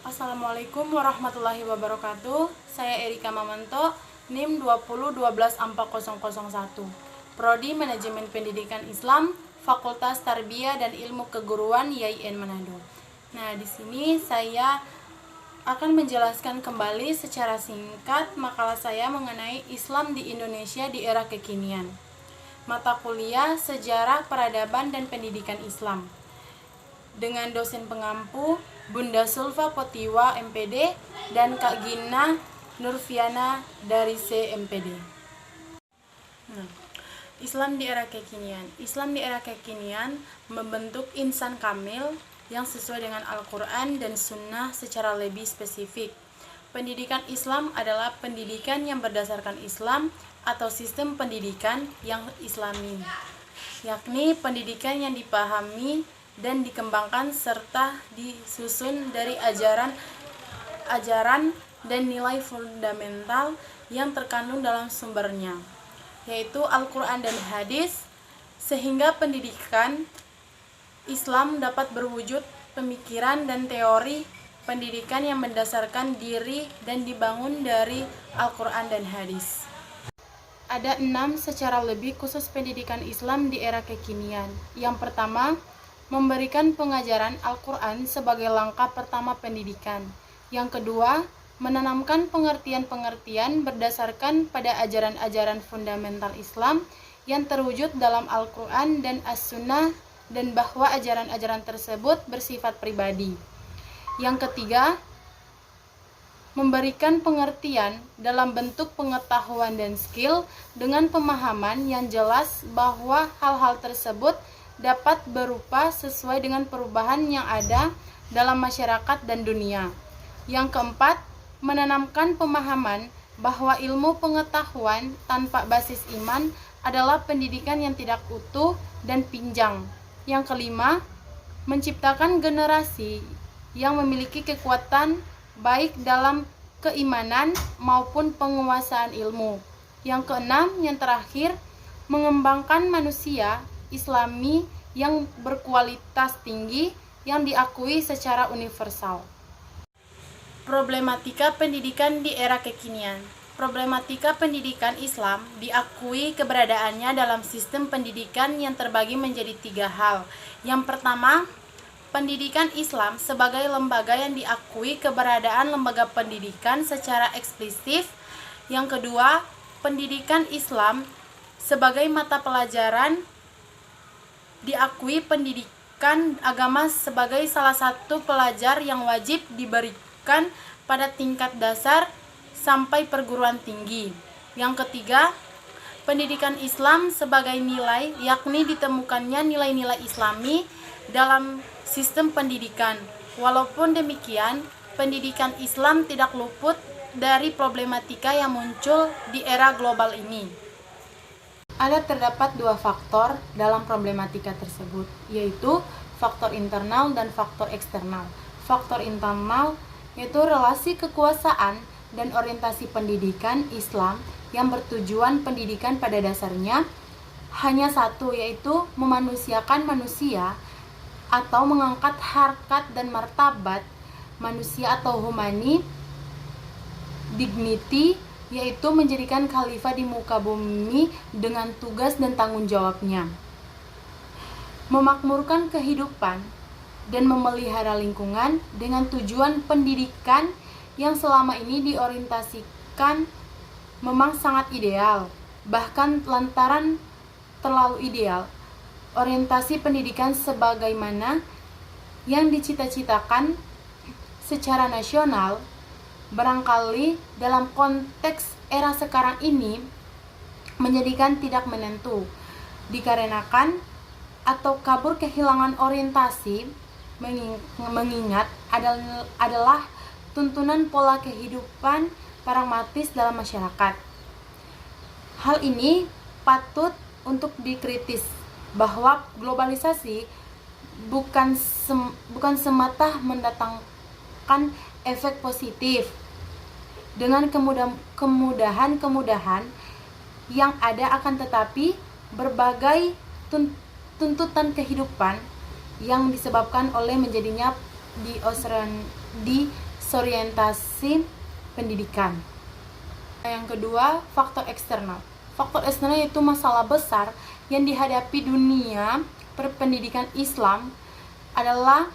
Assalamualaikum warahmatullahi wabarakatuh. Saya Erika Mamanto, NIM 2012-40001, Prodi Manajemen Pendidikan Islam, Fakultas Tarbiyah dan Ilmu Keguruan YIN Manado. Nah, di sini saya akan menjelaskan kembali secara singkat makalah saya mengenai Islam di Indonesia di era kekinian. Mata kuliah Sejarah, Peradaban, dan Pendidikan Islam. Dengan dosen pengampu Bunda Sulfa Potiwa MPD dan Kak Gina Nurfiana dari CMPD. Islam di era kekinian. Islam di era kekinian membentuk insan kamil yang sesuai dengan Al-Quran dan Sunnah secara lebih spesifik. Pendidikan Islam adalah pendidikan yang berdasarkan Islam atau sistem pendidikan yang Islami, yakni pendidikan yang dipahami dan dikembangkan serta disusun dari ajaran dan nilai fundamental yang terkandung dalam sumbernya, yaitu Al-Quran dan Hadis, sehingga pendidikan Islam dapat berwujud pemikiran dan teori pendidikan yang mendasarkan diri dan dibangun dari Al-Quran dan Hadis. Ada 6 secara lebih khusus pendidikan Islam di era kekinian. Yang pertama, memberikan pengajaran Al-Quran sebagai langkah pertama pendidikan. Yang kedua, menanamkan pengertian-pengertian berdasarkan pada ajaran-ajaran fundamental Islam yang terwujud dalam Al-Quran dan As-Sunnah, dan bahwa ajaran-ajaran tersebut bersifat pribadi. Yang ketiga, memberikan pengertian dalam bentuk pengetahuan dan skill dengan pemahaman yang jelas bahwa hal-hal tersebut dapat berupa sesuai dengan perubahan yang ada dalam masyarakat dan dunia. Yang keempat, menanamkan pemahaman bahwa ilmu pengetahuan tanpa basis iman adalah pendidikan yang tidak utuh dan pinjang. Yang kelima, menciptakan generasi yang memiliki kekuatan baik dalam keimanan maupun penguasaan ilmu. Yang keenam, yang terakhir, mengembangkan manusia Islami yang berkualitas tinggi yang diakui secara universal. Problematika pendidikan di era kekinian. Problematika pendidikan Islam diakui keberadaannya dalam sistem pendidikan yang terbagi menjadi 3 hal. Yang pertama, pendidikan Islam sebagai lembaga yang diakui keberadaan lembaga pendidikan secara eksplisit. Yang kedua, pendidikan Islam sebagai mata pelajaran diakui pendidikan agama sebagai salah satu pelajar yang wajib diberikan pada tingkat dasar sampai perguruan tinggi. Yang ketiga, pendidikan Islam sebagai nilai, yakni ditemukannya nilai-nilai Islami dalam sistem pendidikan. Walaupun demikian, pendidikan Islam tidak luput dari problematika yang muncul di era global ini. Terdapat 2 faktor dalam problematika tersebut, yaitu faktor internal dan faktor eksternal. Faktor internal yaitu relasi kekuasaan dan orientasi pendidikan Islam yang bertujuan pendidikan pada dasarnya hanya satu, yaitu memanusiakan manusia atau mengangkat harkat dan martabat manusia atau humani, dignity, yaitu menjadikan khalifah di muka bumi dengan tugas dan tanggung jawabnya, memakmurkan kehidupan dan memelihara lingkungan dengan tujuan pendidikan yang selama ini diorientasikan memang sangat ideal, bahkan lantaran terlalu ideal. Orientasi pendidikan sebagaimana yang dicita-citakan secara nasional barangkali dalam konteks era sekarang ini menjadikan tidak menentu, dikarenakan atau kabur kehilangan orientasi, mengingat adalah tuntunan pola kehidupan pragmatis dalam masyarakat. Hal ini patut untuk dikritis, bahwa globalisasi bukan semata mendatangkan efek positif. Dengan kemudahan yang ada, akan tetapi berbagai tuntutan kehidupan yang disebabkan oleh menjadinya disorientasi pendidikan. Yang kedua, faktor eksternal. Faktor eksternal yaitu masalah besar yang dihadapi dunia perpendidikan Islam adalah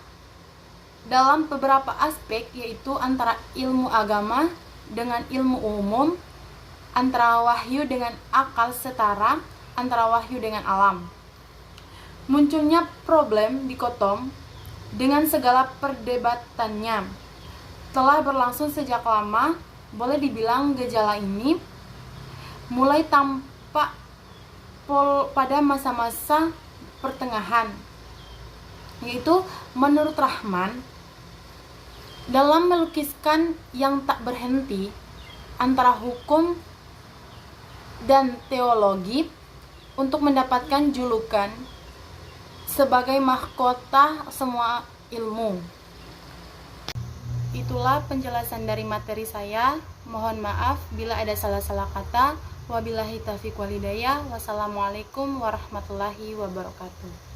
dalam beberapa aspek, yaitu antara ilmu agama dengan ilmu umum, antara wahyu dengan akal setara, antara wahyu dengan alam. Munculnya problem dikotom dengan segala perdebatannya telah berlangsung sejak lama. Boleh dibilang gejala ini mulai tampak pada masa-masa pertengahan, yaitu menurut Rahman, dalam melukiskan yang tak berhenti antara hukum dan teologi untuk mendapatkan julukan sebagai mahkota semua ilmu. Itulah penjelasan dari materi saya. Mohon maaf bila ada salah-salah kata. Wabillahi taufiq wal hidayah. Wassalamualaikum warahmatullahi wabarakatuh.